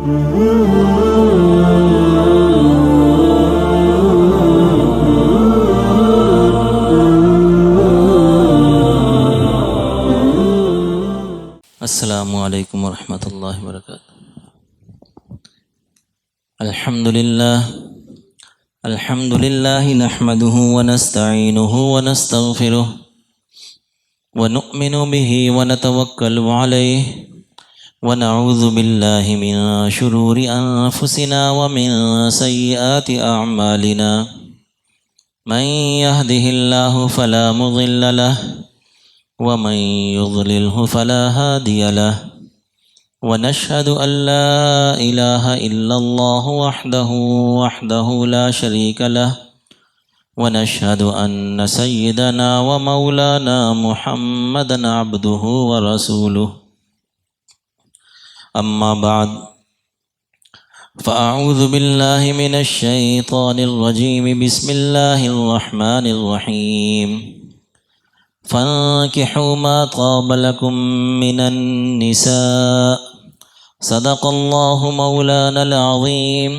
السلام علیکم ورحمۃ اللہ وبرکاتہ۔ الحمد للہ نحمده ونستعینه ونستغفره ونؤمن به ونتوکل علیہ ونعوذ باللہ من شرور انفسنا ومن سیئات اعمالنا من يهده الله فلا مضل له ومن يضلله فلا هادي له ونشهد أن لا إله إلا الله وحده لا شريك له ونشهد أن سيدنا ومولانا محمدا عبده ورسوله أما بعد فأعوذ بالله من الشيطان الرجيم بسم الله الرحمن الرحيم فانكحوا ما طاب لكم من النساء صدق الله مولانا العظيم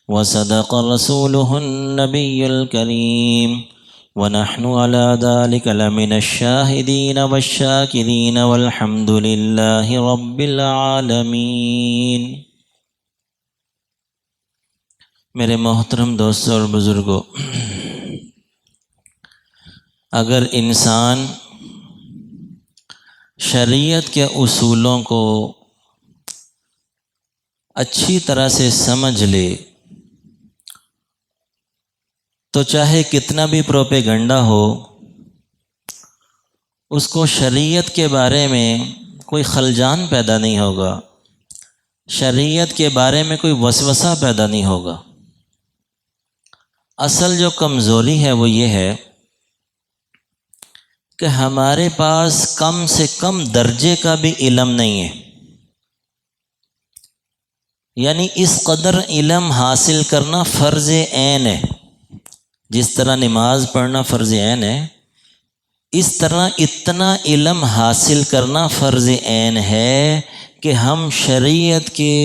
وصدق رسوله النبي الكريم ونحن على ذلك لمن الشاهدين والشاكرين والحمد لله رب العالمين۔ میرے محترم دوستوں اور بزرگوں، اگر انسان شریعت کے اصولوں کو اچھی طرح سے سمجھ لے تو چاہے کتنا بھی پروپیگنڈا ہو، اس کو شریعت کے بارے میں کوئی خلجان پیدا نہیں ہوگا، شریعت کے بارے میں کوئی وسوسہ پیدا نہیں ہوگا۔ اصل جو کمزوری ہے وہ یہ ہے کہ ہمارے پاس کم سے کم درجے کا بھی علم نہیں ہے، یعنی اس قدر علم حاصل کرنا فرض عین ہے۔ جس طرح نماز پڑھنا فرض عین ہے، اس طرح اتنا علم حاصل کرنا فرض عین ہے کہ ہم شریعت کے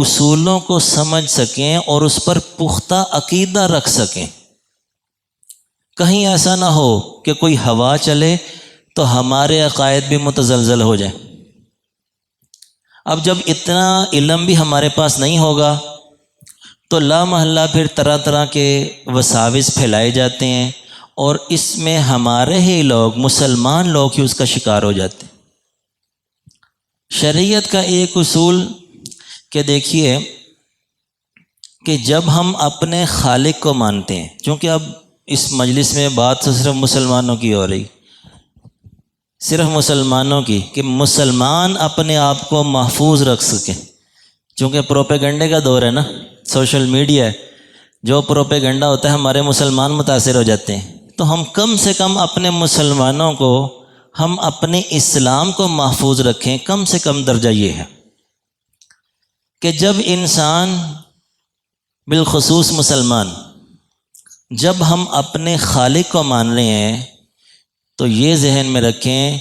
اصولوں کو سمجھ سکیں اور اس پر پختہ عقیدہ رکھ سکیں۔ کہیں ایسا نہ ہو کہ کوئی ہوا چلے تو ہمارے عقائد بھی متزلزل ہو جائیں۔ اب جب اتنا علم بھی ہمارے پاس نہیں ہوگا تو لا محلہ پھر طرح طرح کے وساوس پھیلائے جاتے ہیں، اور اس میں ہمارے ہی لوگ، مسلمان لوگ ہی اس کا شکار ہو جاتے ہیں۔ شریعت کا ایک اصول کہ دیکھیے کہ جب ہم اپنے خالق کو مانتے ہیں، چونکہ اب اس مجلس میں بات تو صرف مسلمانوں کی ہو رہی، صرف مسلمانوں کی، کہ مسلمان اپنے آپ کو محفوظ رکھ سکیں، چونکہ پروپیگنڈے کا دور ہے نا، سوشل میڈیا ہے، جو پروپیگنڈا ہوتا ہے ہمارے مسلمان متاثر ہو جاتے ہیں۔ تو ہم کم سے کم اپنے مسلمانوں کو، ہم اپنے اسلام کو محفوظ رکھیں۔ کم سے کم درجہ یہ ہے کہ جب انسان، بالخصوص مسلمان، جب ہم اپنے خالق کو مان رہے ہیں تو یہ ذہن میں رکھیں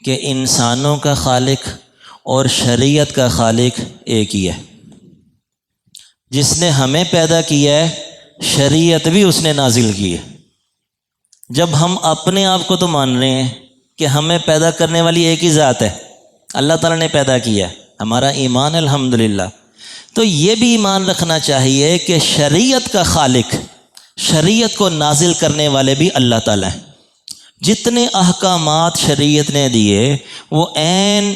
کہ انسانوں کا خالق اور شریعت کا خالق ایک ہی ہے۔ جس نے ہمیں پیدا کیا ہے، شریعت بھی اس نے نازل کی ہے۔ جب ہم اپنے آپ کو تو مان رہے ہیں کہ ہمیں پیدا کرنے والی ایک ہی ذات ہے، اللہ تعالیٰ نے پیدا کیا ہے، ہمارا ایمان الحمدللہ، تو یہ بھی ایمان رکھنا چاہیے کہ شریعت کا خالق، شریعت کو نازل کرنے والے بھی اللہ تعالیٰ ہیں۔ جتنے احکامات شریعت نے دیے وہ عین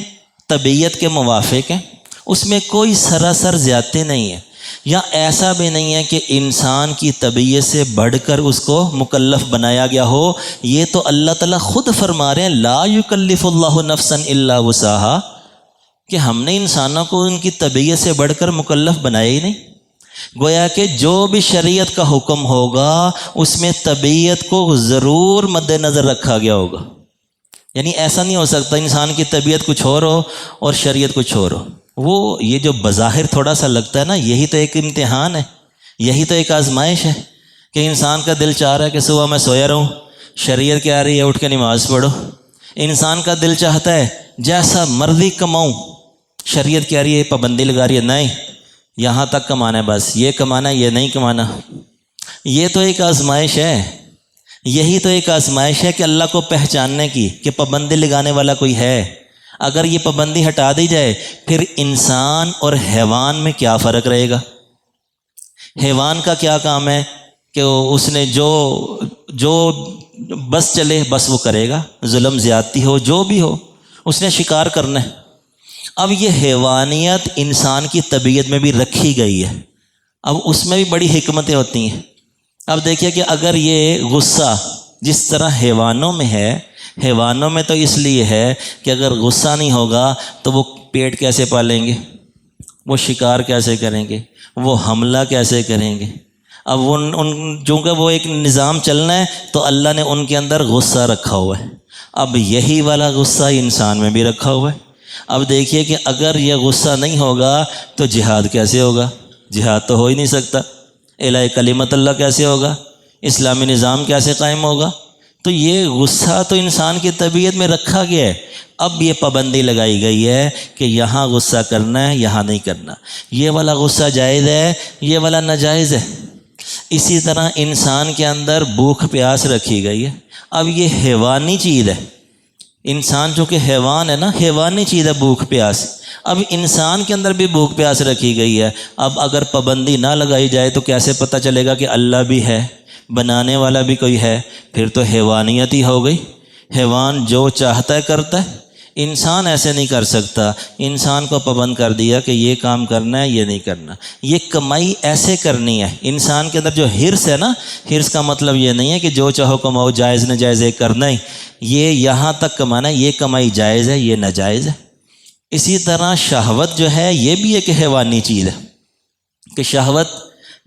طبیعت کے موافق ہیں، اس میں کوئی سراسر زیادتی نہیں ہے، یا ایسا بھی نہیں ہے کہ انسان کی طبیعت سے بڑھ کر اس کو مکلف بنایا گیا ہو۔ یہ تو اللہ تعالیٰ خود فرما رہے ہیں، لا یکلف اللہ نفسا الا وسعها، کہ ہم نے انسانوں کو ان کی طبیعت سے بڑھ کر مکلف بنایا ہی نہیں۔ گویا کہ جو بھی شریعت کا حکم ہوگا اس میں طبیعت کو ضرور مد نظر رکھا گیا ہوگا، یعنی ایسا نہیں ہو سکتا انسان کی طبیعت کچھ اور ہو اور شریعت کچھ اور ہو۔ وہ یہ جو بظاہر تھوڑا سا لگتا ہے نا، یہی تو ایک امتحان ہے، یہی تو ایک آزمائش ہے کہ انسان کا دل چاہ رہا ہے کہ صبح میں سویا رہوں، شریعت کیا رہی ہے اٹھ کے نماز پڑھو۔ انسان کا دل چاہتا ہے جیسا مرضی کماؤں، شریعت کیا رہی ہے پابندی لگا رہی ہے، نہیں یہاں تک کمانا ہے، بس یہ کمانا ہے، یہ نہیں کمانا۔ یہ تو ایک آزمائش ہے، یہی تو ایک آزمائش ہے کہ اللہ کو پہچاننے کی، کہ پابندی لگانے والا کوئی ہے۔ اگر یہ پابندی ہٹا دی جائے پھر انسان اور حیوان میں کیا فرق رہے گا؟ حیوان کا کیا کام ہے کہ اس نے جو بس چلے بس وہ کرے گا، ظلم زیادتی ہو جو بھی ہو اس نے شکار کرنا ہے۔ اب یہ حیوانیت انسان کی طبیعت میں بھی رکھی گئی ہے، اب اس میں بھی بڑی حکمتیں ہوتی ہیں۔ اب دیکھیے کہ اگر یہ غصہ جس طرح حیوانوں میں ہے، حیوانوں میں تو اس لیے ہے کہ اگر غصہ نہیں ہوگا تو وہ پیٹ کیسے پالیں گے، وہ شکار کیسے کریں گے، وہ حملہ کیسے کریں گے؟ اب چونکہ وہ ایک نظام چلنا ہے تو اللہ نے ان کے اندر غصہ رکھا ہوا ہے۔ اب یہی والا غصہ انسان میں بھی رکھا ہوا ہے۔ اب دیکھیے کہ اگر یہ غصہ نہیں ہوگا تو جہاد کیسے ہوگا؟ جہاد تو ہو ہی نہیں سکتا۔ الہ کلمت اللہ کیسے ہوگا؟ اسلامی نظام کیسے قائم ہوگا؟ تو یہ غصہ تو انسان کی طبیعت میں رکھا گیا ہے۔ اب یہ پابندی لگائی گئی ہے کہ یہاں غصہ کرنا ہے، یہاں نہیں کرنا، یہ والا غصہ جائز ہے، یہ والا ناجائز ہے۔ اسی طرح انسان کے اندر بھوک پیاس رکھی گئی ہے۔ اب یہ حیوانی چیز ہے، انسان جو کہ حیوان ہے نا، حیوانی چیز ہے بھوک پیاس۔ اب انسان کے اندر بھی بھوک پیاس رکھی گئی ہے۔ اب اگر پابندی نہ لگائی جائے تو کیسے پتہ چلے گا کہ اللہ بھی ہے، بنانے والا بھی کوئی ہے؟ پھر تو حیوانیت ہی ہو گئی۔ حیوان جو چاہتا ہے کرتا ہے، انسان ایسے نہیں کر سکتا۔ انسان کو پابند کر دیا کہ یہ کام کرنا ہے، یہ نہیں کرنا، یہ کمائی ایسے کرنی ہے۔ انسان کے اندر جو حرص ہے نا، حرص کا مطلب یہ نہیں ہے کہ جو چاہو کماؤ، جائز ناجائز ایک کرنا ہی، یہ یہاں تک کمانا ہے، یہ کمائی جائز ہے، یہ ناجائز ہے۔ اسی طرح شہوت جو ہے یہ بھی ایک حیوانی چیز ہے، کہ شہوت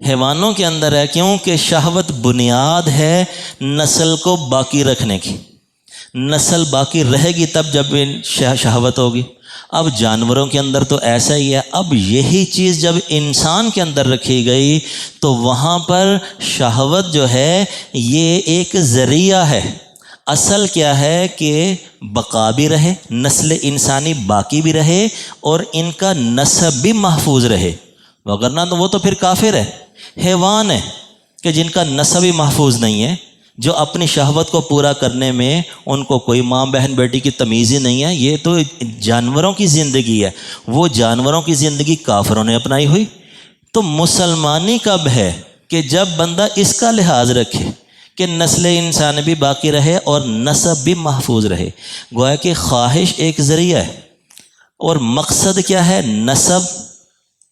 حیوانوں کے اندر ہے، کیونکہ شہوت بنیاد ہے نسل کو باقی رکھنے کی۔ نسل باقی رہے گی تب جب شہوت ہوگی۔ اب جانوروں کے اندر تو ایسا ہی ہے۔ اب یہی چیز جب انسان کے اندر رکھی گئی تو وہاں پر شہوت جو ہے یہ ایک ذریعہ ہے۔ اصل کیا ہے کہ بقا بھی رہے، نسل انسانی باقی بھی رہے اور ان کا نسب بھی محفوظ رہے، وگرنہ تو وہ تو پھر کافر ہے، حیوان ہے کہ جن کا نسب ہی محفوظ نہیں ہے، جو اپنی شہوت کو پورا کرنے میں ان کو کوئی ماں بہن بیٹی کی تمیز ہی نہیں ہے۔ یہ تو جانوروں کی زندگی ہے، وہ جانوروں کی زندگی کافروں نے اپنائی ہوئی۔ تو مسلمانی کب ہے کہ جب بندہ اس کا لحاظ رکھے کہ نسل انسان بھی باقی رہے اور نسب بھی محفوظ رہے۔ گویا کہ خواہش ایک ذریعہ ہے اور مقصد کیا ہے؟ نسب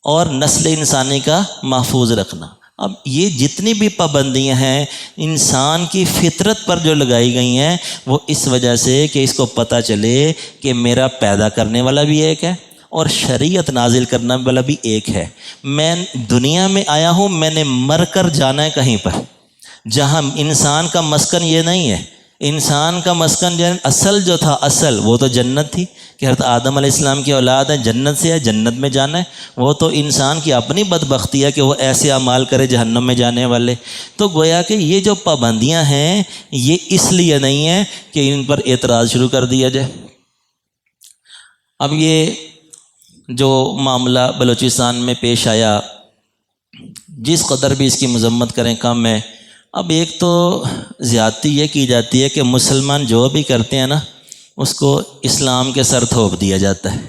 اور نسل انسانی کا محفوظ رکھنا۔ اب یہ جتنی بھی پابندیاں ہیں انسان کی فطرت پر جو لگائی گئی ہیں، وہ اس وجہ سے کہ اس کو پتہ چلے کہ میرا پیدا کرنے والا بھی ایک ہے اور شریعت نازل کرنے والا بھی ایک ہے۔ میں دنیا میں آیا ہوں، میں نے مر کر جانا ہے کہیں پر، جہاں انسان کا مسکن یہ نہیں ہے۔ انسان کا مسکن اصل جو تھا، اصل وہ تو جنت تھی کہ حضرت آدم علیہ السلام کی اولاد ہے، جنت سے ہے، جنت میں جانا ہے۔ وہ تو انسان کی اپنی بدبختی ہے کہ وہ ایسے اعمال کرے جہنم میں جانے والے۔ تو گویا کہ یہ جو پابندیاں ہیں یہ اس لیے نہیں ہے کہ ان پر اعتراض شروع کر دیا جائے۔ اب یہ جو معاملہ بلوچستان میں پیش آیا، جس قدر بھی اس کی مذمت کریں کم ہے۔ اب ایک تو زیادتی یہ کی جاتی ہے کہ مسلمان جو بھی کرتے ہیں نا اس کو اسلام کے سر تھوپ دیا جاتا ہے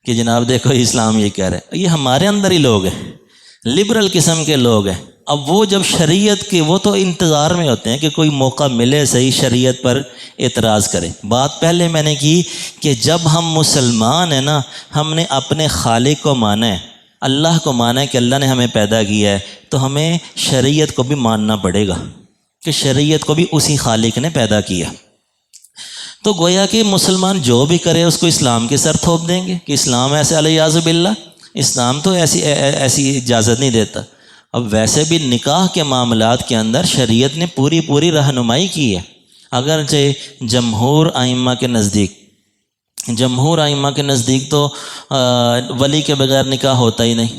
کہ جناب دیکھو اسلام یہ کہہ رہا ہے۔ یہ ہمارے اندر ہی لوگ ہیں، لبرل قسم کے لوگ ہیں۔ اب وہ جب شریعت کے، وہ تو انتظار میں ہوتے ہیں کہ کوئی موقع ملے صحیح شریعت پر اعتراض کرے۔ بات پہلے میں نے کی کہ جب ہم مسلمان ہیں نا، ہم نے اپنے خالق کو مانا ہے، اللہ کو مانا ہے کہ اللہ نے ہمیں پیدا کیا ہے، تو ہمیں شریعت کو بھی ماننا پڑے گا کہ شریعت کو بھی اسی خالق نے پیدا کیا۔ تو گویا کہ مسلمان جو بھی کرے اس کو اسلام کے سر تھوپ دیں گے کہ اسلام ایسے الیاذ باللہ، اسلام تو ایسی اجازت نہیں دیتا۔ اب ویسے بھی نکاح کے معاملات کے اندر شریعت نے پوری رہنمائی کی ہے، اگرچہ جمہور ائمہ کے نزدیک تو ولی کے بغیر نکاح ہوتا ہی نہیں،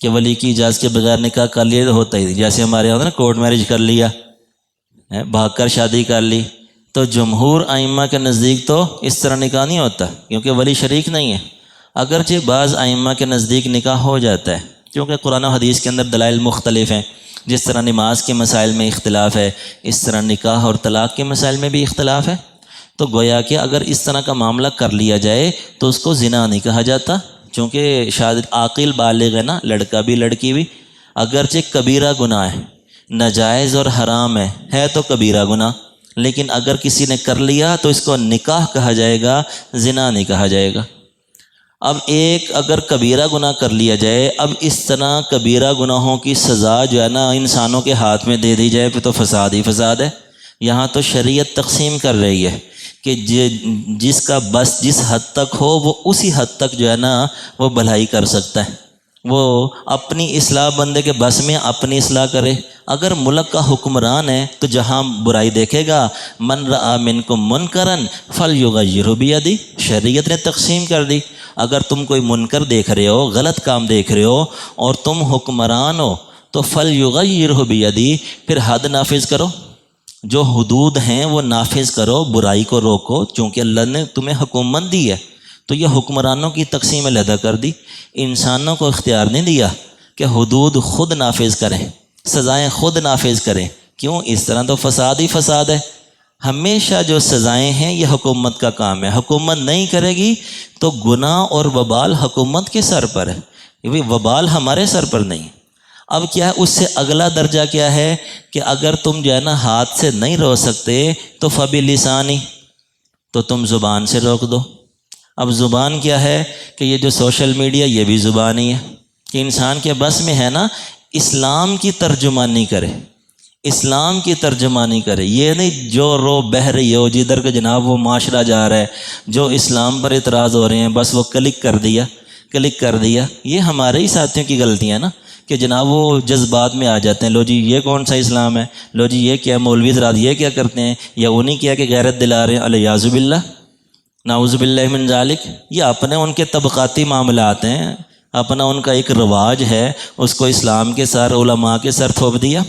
کہ ولی کی اجازت کے بغیر نکاح کر لیا تو ہوتا ہی نہیں۔ جیسے ہمارے یہاں نا کورٹ میرج کر لیا، بھاگ کر شادی کر لی، تو جمہور ائمہ کے نزدیک تو اس طرح نکاح نہیں ہوتا کیونکہ ولی شریک نہیں ہے۔ اگرچہ بعض ائمہ کے نزدیک نکاح ہو جاتا ہے، کیونکہ قرآن و حدیث کے اندر دلائل مختلف ہیں، جس طرح نماز کے مسائل میں اختلاف ہے، اس طرح نکاح اور طلاق کے مسائل میں بھی اختلاف ہے، تو گویا کہ اگر اس طرح کا معاملہ کر لیا جائے تو اس کو زنا نہیں کہا جاتا، چونکہ شاید عاقل بالغ ہے نا، لڑکا بھی لڑکی بھی، اگرچہ کبیرہ گناہ ہے، ناجائز اور حرام ہے تو کبیرہ گناہ، لیکن اگر کسی نے کر لیا تو اس کو نکاح کہا جائے گا، زنا نہیں کہا جائے گا۔ اب ایک اگر کبیرہ گناہ کر لیا جائے، اب اس طرح کبیرہ گناہوں کی سزا جو ہے نا انسانوں کے ہاتھ میں دے دی جائے پھر تو فساد ہی فساد ہے۔ یہاں تو شریعت تقسیم کر رہی ہے کہ جس کا بس جس حد تک ہو وہ اسی حد تک جو ہے نا وہ بھلائی کر سکتا ہے، وہ اپنی اصلاح بندے کے بس میں اپنی اصلاح کرے۔ اگر ملک کا حکمران ہے تو جہاں برائی دیکھے گا، من رأى منکم منکرا فلیغیرہ بیدہ، شریعت نے تقسیم کر دی۔ اگر تم کوئی منکر دیکھ رہے ہو، غلط کام دیکھ رہے ہو اور تم حکمران ہو تو فلیغیرہ بیدہ، پھر حد نافذ کرو، جو حدود ہیں وہ نافذ کرو، برائی کو روکو، چونکہ اللہ نے تمہیں حکومت دی ہے۔ تو یہ حکمرانوں کی تقسیم علیحدہ کر دی، انسانوں کو اختیار نہیں دیا کہ حدود خود نافذ کریں، سزائیں خود نافذ کریں۔ کیوں؟ اس طرح تو فساد ہی فساد ہے۔ ہمیشہ جو سزائیں ہیں یہ حکومت کا کام ہے، حکومت نہیں کرے گی تو گناہ اور وبال حکومت کے سر پر ہے، یہ وبال ہمارے سر پر نہیں۔ اب کیا ہے، اس سے اگلا درجہ کیا ہے کہ اگر تم جو ہے نا ہاتھ سے نہیں روک سکتے تو فبلسانی، تو تم زبان سے روک دو۔ اب زبان کیا ہے کہ یہ جو سوشل میڈیا یہ بھی زبان ہی ہے، کہ انسان کے بس میں ہے نا اسلام کی ترجمانی کرے، اسلام کی ترجمانی کرے، یہ نہیں جو رو بہہ رہی ہو جدھر کہ جناب وہ معاشرہ جا رہا ہے، جو اسلام پر اعتراض ہو رہے ہیں بس وہ کلک کر دیا۔ یہ ہمارے ہی ساتھیوں کی غلطی ہے نا کہ جناب وہ جذبات میں آ جاتے ہیں، لو جی یہ کون سا اسلام ہے، لو جی یہ کیا، مولوی حضرات یہ کیا کرتے ہیں، یا انہیں کیا کہ غیرت دلا رہے ہیں، الیاذ باللہ، نعوذ باللہ من ذالک۔ یہ اپنے ان کے طبقاتی معاملات ہیں، اپنا ان کا ایک رواج ہے، اس کو اسلام کے سر، علماء کے سر تھوپ دیا۔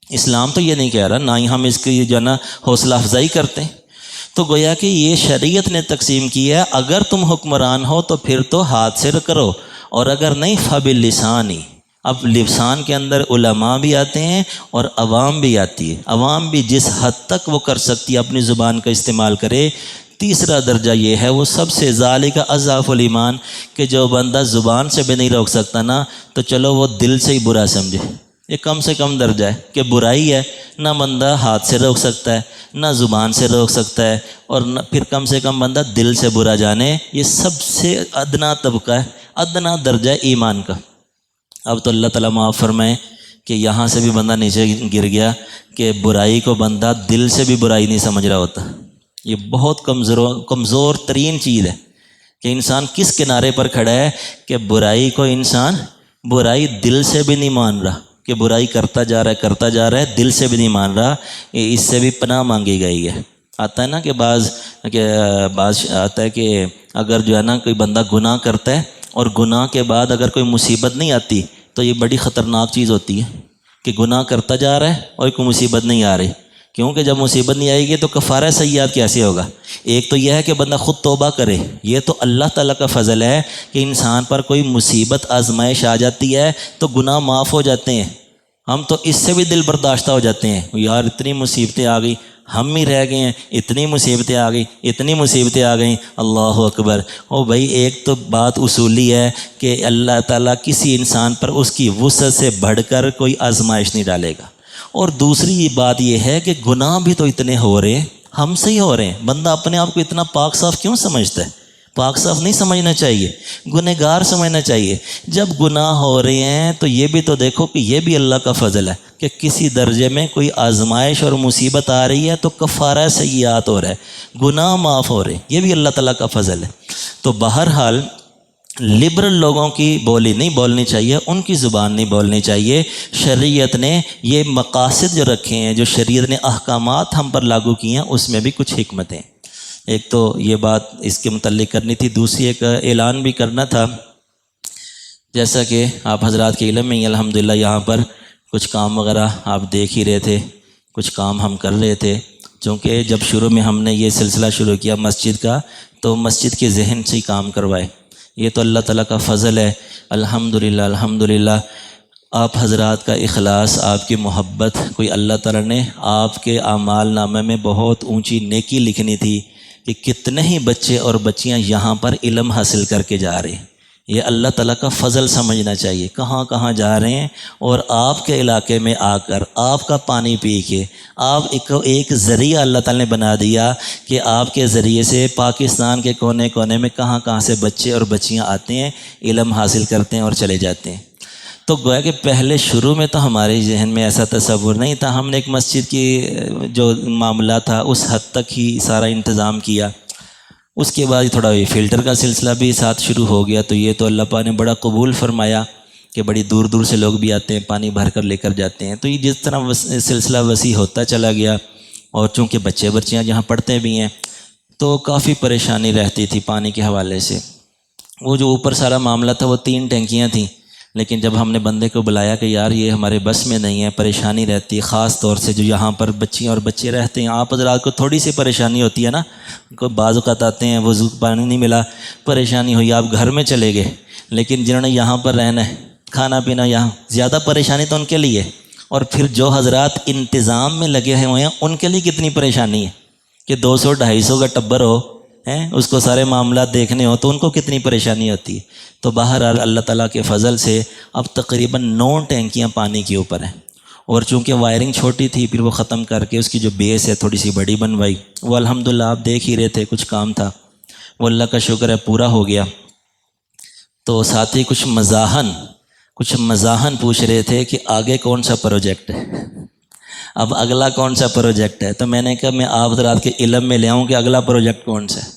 اسلام تو یہ نہیں کہہ رہا، نہ ہی ہم اس کی جو ہے نا حوصلہ افزائی کرتے ہیں۔ تو گویا کہ یہ شریعت نے تقسیم کی ہے، اگر تم حکمران ہو تو پھر تو ہاتھ سے کرو، اور اگر نہیں فبلسانی۔ اب لسان کے اندر علماء بھی آتے ہیں اور عوام بھی آتی ہے، عوام بھی جس حد تک وہ کر سکتی ہے اپنی زبان کا استعمال کرے۔ تیسرا درجہ یہ ہے، وہ سب سے ذالک اضعف الایمان، کہ جو بندہ زبان سے بھی نہیں روک سکتا نا تو چلو وہ دل سے ہی برا سمجھے، یہ کم سے کم درجہ ہے کہ برائی ہے، نہ بندہ ہاتھ سے روک سکتا ہے نہ زبان سے روک سکتا ہے، اور نہ پھر کم سے کم بندہ دل سے برا جانے، یہ سب سے ادنا طبقہ ہے، ادنا درجہ ہے ایمان کا۔ اب تو اللہ تعالیٰ معاف فرمائے کہ یہاں سے بھی بندہ نیچے گر گیا کہ برائی کو بندہ دل سے بھی برائی نہیں سمجھ رہا ہوتا۔ یہ بہت کمزور ترین چیز ہے کہ انسان کس کنارے پر کھڑا ہے کہ برائی کو انسان برائی دل سے بھی نہیں مان رہا، کہ برائی کرتا جا رہا ہے، دل سے بھی نہیں مان رہا۔ اس سے بھی پناہ مانگی گئی ہے۔ آتا ہے نا کہ بعض آتا ہے کہ اگر جو ہے نا کوئی بندہ گناہ کرتا ہے اور گناہ کے بعد اگر کوئی مصیبت نہیں آتی تو یہ بڑی خطرناک چیز ہوتی ہے کہ گناہ کرتا جا رہا ہے اور کوئی مصیبت نہیں آ رہی، کیونکہ جب مصیبت نہیں آئے گی تو کفارہ سیئات کیسے ہوگا؟ ایک تو یہ ہے کہ بندہ خود توبہ کرے، یہ تو اللہ تعالیٰ کا فضل ہے کہ انسان پر کوئی مصیبت آزمائش آ جاتی ہے تو گناہ معاف ہو جاتے ہیں۔ ہم تو اس سے بھی دل برداشتہ ہو جاتے ہیں، یار اتنی مصیبتیں آ گئی، ہم ہی رہ گئے ہیں، اتنی مصیبتیں آ گئیں، اللہ اکبر۔ او بھائی، ایک تو بات اصولی ہے کہ اللہ تعالیٰ کسی انسان پر اس کی وسعت سے بڑھ کر کوئی آزمائش نہیں ڈالے گا، اور دوسری بات یہ ہے کہ گناہ بھی تو اتنے ہو رہے ہیں، ہم سے ہی ہو رہے ہیں۔ بندہ اپنے آپ کو اتنا پاک صاف کیوں سمجھتا ہے؟ پاک صاف نہیں سمجھنا چاہیے، گنہگار سمجھنا چاہیے۔ جب گناہ ہو رہے ہیں تو یہ بھی تو دیکھو کہ یہ بھی اللہ کا فضل ہے کہ کسی درجے میں کوئی آزمائش اور مصیبت آ رہی ہے تو کفارہ سیئات ہو رہا ہے، گناہ معاف ہو رہے ہیں، یہ بھی اللہ تعالیٰ کا فضل ہے۔ تو بہرحال لبرل لوگوں کی بولی نہیں بولنی چاہیے، ان کی زبان نہیں بولنی چاہیے۔ شریعت نے یہ مقاصد جو رکھے ہیں، جو شریعت نے احکامات ہم پر لاگو کیے ہیں، اس میں بھی کچھ حکمتیں۔ ایک تو یہ بات اس کے متعلق کرنی تھی، دوسری ایک اعلان بھی کرنا تھا۔ جیسا کہ آپ حضرات کے علم میں ہی الحمدللہ یہاں پر کچھ کام وغیرہ آپ دیکھ ہی رہے تھے، کچھ کام ہم کر رہے تھے، چونکہ جب شروع میں ہم نے یہ سلسلہ شروع کیا مسجد کا تو مسجد کے ذہن سے ہی کام کروائے یہ تو اللہ تعالیٰ کا فضل ہے۔ الحمدللہ الحمدللہ، آپ حضرات کا اخلاص، آپ کی محبت، کوئی اللہ تعالیٰ نے آپ کے اعمال نامے میں بہت اونچی نیکی لکھنی تھی کہ کتنے ہی بچے اور بچیاں یہاں پر علم حاصل کر کے جا رہے ہیں۔ یہ اللہ تعالیٰ کا فضل سمجھنا چاہیے، کہاں کہاں جا رہے ہیں، اور آپ کے علاقے میں آ کر آپ کا پانی پی کے آپ ایک ذریعہ اللہ تعالیٰ نے بنا دیا کہ آپ کے ذریعے سے پاکستان کے کونے کونے میں کہاں کہاں سے بچے اور بچیاں آتے ہیں، علم حاصل کرتے ہیں اور چلے جاتے ہیں۔ تو گویا کہ پہلے شروع میں تو ہمارے ذہن میں ایسا تصور نہیں تھا، ہم نے ایک مسجد کی جو معاملہ تھا اس حد تک ہی سارا انتظام کیا۔ اس کے بعد تھوڑا یہ فلٹر کا سلسلہ بھی ساتھ شروع ہو گیا، تو یہ تو اللہ پاک نے بڑا قبول فرمایا کہ بڑی دور دور سے لوگ بھی آتے ہیں، پانی بھر کر لے کر جاتے ہیں۔ تو یہ جس طرح سلسلہ وسیع ہوتا چلا گیا، اور چونکہ بچے بچیاں جہاں پڑھتے بھی ہیں تو کافی پریشانی رہتی تھی پانی کے حوالے سے۔ وہ جو اوپر سارا معاملہ تھا وہ 3 ٹینکیاں تھیں، لیکن جب ہم نے بندے کو بلایا کہ یار یہ ہمارے بس میں نہیں ہے، پریشانی رہتی ہے، خاص طور سے جو یہاں پر بچیاں اور بچے رہتے ہیں، آپ حضرات کو تھوڑی سی پریشانی ہوتی ہے نا، کوئی بعض اوقات آتے ہیں وضو پانی نہیں ملا، پریشانی ہوئی، آپ گھر میں چلے گئے، لیکن جنہوں نے یہاں پر رہنا ہے، کھانا پینا یہاں، زیادہ پریشانی تو ان کے لیے، اور پھر جو حضرات انتظام میں لگے ہوئے ہیں ان کے لیے کتنی پریشانی ہے کہ 200-250 کا ٹبر ہو، اس کو سارے معاملات دیکھنے ہو تو ان کو کتنی پریشانی ہوتی ہے۔ تو بہرحال اللہ تعالیٰ کے فضل سے اب تقریباً 9 ٹینکیاں پانی کے اوپر ہیں، اور چونکہ وائرنگ چھوٹی تھی پھر وہ ختم کر کے اس کی جو بیس ہے تھوڑی سی بڑی بنوائی، وہ الحمدللہ آپ دیکھ ہی رہے تھے، کچھ کام تھا وہ اللہ کا شکر ہے پورا ہو گیا۔ تو ساتھی کچھ مزاحن پوچھ رہے تھے کہ آگے کون سا پروجیکٹ ہے، اب اگلا کون سا پروجیکٹ ہے، تو میں نے کہا میں آپ حضرات کے علم میں لے آؤں کہ اگلا پروجیکٹ کون سا ہے۔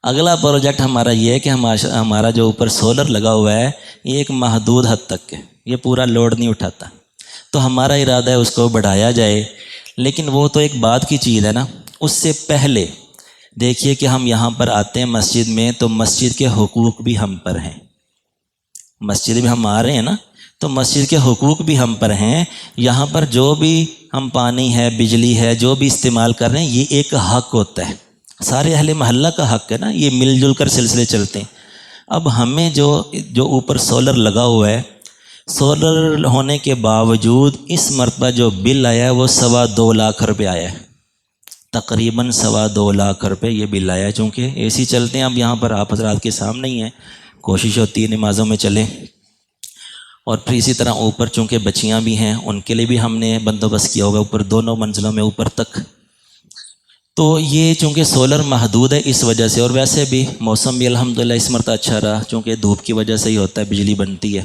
اگلا پروجیکٹ ہمارا یہ ہے کہ ہمارا جو اوپر سولر لگا ہوا ہے یہ ایک محدود حد تک ہے، یہ پورا لوڈ نہیں اٹھاتا، تو ہمارا ارادہ ہے اس کو بڑھایا جائے، لیکن وہ تو ایک بات کی چیز ہے نا۔ اس سے پہلے دیکھیے کہ ہم یہاں پر آتے ہیں مسجد میں تو مسجد کے حقوق بھی ہم پر ہیں، مسجد میں ہم آ رہے ہیں نا تو مسجد کے حقوق بھی ہم پر ہیں۔ یہاں پر جو بھی ہم پانی ہے، بجلی ہے، جو بھی استعمال کر رہے ہیں یہ ایک حق ہوتا ہے، سارے اہل محلہ کا حق ہے نا، یہ مل جل کر سلسلے چلتے ہیں۔ اب ہمیں جو اوپر سولر لگا ہوا ہے، سولر ہونے کے باوجود اس مرتبہ جو بل آیا ہے وہ 2.25 لاکھ روپے آیا ہے، تقریباً 2.25 لاکھ روپے یہ بل آیا ہے۔ چونکہ اے سی چلتے ہیں اب یہاں پر، آپ حضرات کے سامنے ہی ہیں، کوشش ہوتی ہے نمازوں میں چلیں، اور پھر اسی طرح اوپر چونکہ بچیاں بھی ہیں ان کے لیے بھی ہم نے بندوبست کیا ہوگا اوپر دونوں منزلوں میں اوپر تک۔ تو یہ چونکہ سولر محدود ہے اس وجہ سے، اور ویسے بھی موسم بھی الحمدللہ اس مرتبہ اچھا رہا، چونکہ دھوپ کی وجہ سے ہی ہوتا ہے، بجلی بنتی ہے۔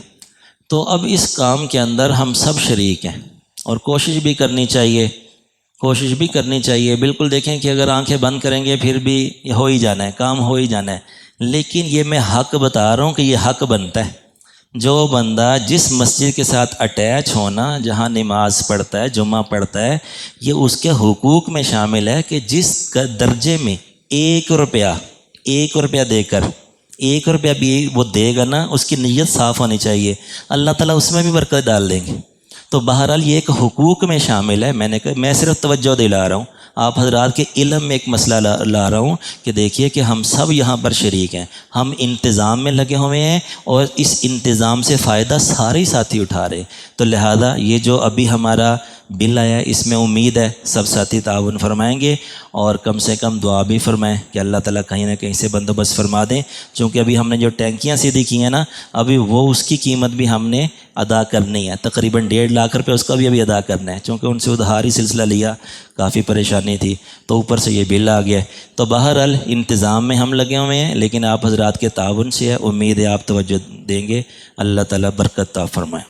تو اب اس کام کے اندر ہم سب شریک ہیں، اور کوشش بھی کرنی چاہیے، بالکل دیکھیں کہ اگر آنکھیں بند کریں گے پھر بھی ہو ہی جانا ہے، کام ہو ہی جانا ہے، لیکن یہ میں حق بتا رہا ہوں کہ یہ حق بنتا ہے۔ جو بندہ جس مسجد کے ساتھ اٹیچ ہونا، جہاں نماز پڑھتا ہے، جمعہ پڑھتا ہے، یہ اس کے حقوق میں شامل ہے کہ جس درجے میں 1 روپیہ دے کر 1 روپیہ بھی وہ دے گا نا، اس کی نیت صاف ہونی چاہیے، اللہ تعالیٰ اس میں بھی برکت ڈال دیں گے۔ تو بہرحال یہ ایک حقوق میں شامل ہے۔ میں صرف توجہ دلا رہا ہوں، آپ حضرات کے علم میں ایک مسئلہ لا رہا ہوں کہ دیکھیے کہ ہم سب یہاں پر شریک ہیں، ہم انتظام میں لگے ہوئے ہیں، اور اس انتظام سے فائدہ سارے ساتھی اٹھا رہے۔ تو لہذا یہ جو ابھی ہمارا بل آیا ہے اس میں امید ہے سب ساتھی تعاون فرمائیں گے، اور کم سے کم دعا بھی فرمائیں کہ اللہ تعالیٰ کہیں نہ کہیں سے بندوبست فرما دیں، چونکہ ابھی ہم نے جو ٹینکیاں سیدھی کی ہیں نا، ابھی وہ اس کی قیمت بھی ہم نے ادا کرنی ہے، تقریباً 1.5 لاکھ روپے اس کا بھی ابھی ادا کرنا ہے، چونکہ ان سے ادھاری سلسلہ لیا، کافی پریشانی تھی، تو اوپر سے یہ بل آ گیا ہے۔ تو بہرحال انتظام میں ہم لگے ہوئے ہیں، لیکن آپ حضرات کے تعاون سے ہے، امید ہے آپ توجہ دیں گے، اللہ تعالیٰ برکت عطا فرمائے۔